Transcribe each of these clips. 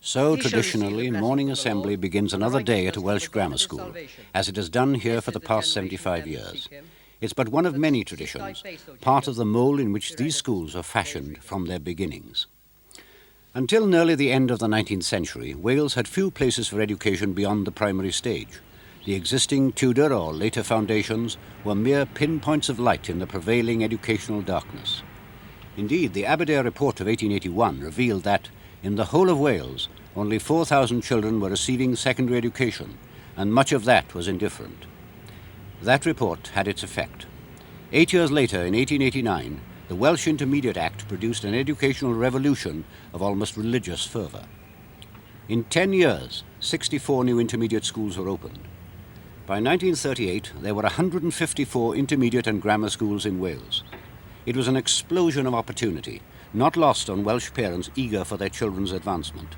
So, traditionally, morning assembly begins another day at a Welsh grammar school, as it has done here for the past 75 years. It's but one of many traditions, part of the mould in which these schools were fashioned from their beginnings. Until nearly the end of the 19th century, Wales had few places for education beyond the primary stage. The existing Tudor or later foundations were mere pinpoints of light in the prevailing educational darkness. Indeed, the Aberdare report of 1881 revealed that, in the whole of Wales, only 4,000 children were receiving secondary education, and much of that was indifferent. That report had its effect. 8 years later, in 1889, the Welsh Intermediate Act produced an educational revolution of almost religious fervour. In 10 years, 64 new intermediate schools were opened. By 1938, there were 154 intermediate and grammar schools in Wales. It was an explosion of opportunity, not lost on Welsh parents eager for their children's advancement.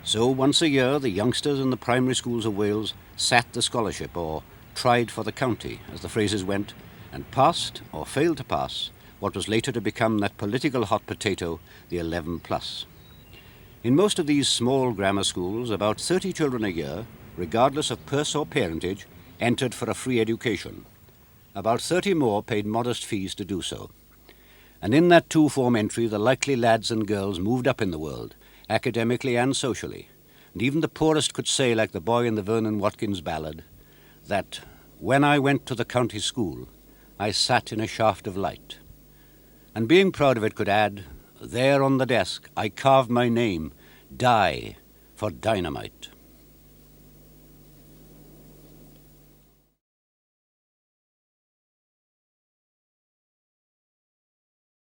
So once a year, the youngsters in the primary schools of Wales sat the scholarship, or tried for the county, as the phrases went, and passed, or failed to pass, what was later to become that political hot potato, the 11+. In most of these small grammar schools, about 30 children a year, regardless of purse or parentage, entered for a free education. About 30 more paid modest fees to do so. And in that two-form entry, the likely lads and girls moved up in the world, academically and socially. And even the poorest could say, like the boy in the Vernon Watkins ballad, that when I went to the county school, I sat in a shaft of light. And being proud of it could add, there on the desk I carved my name, Die, for dynamite.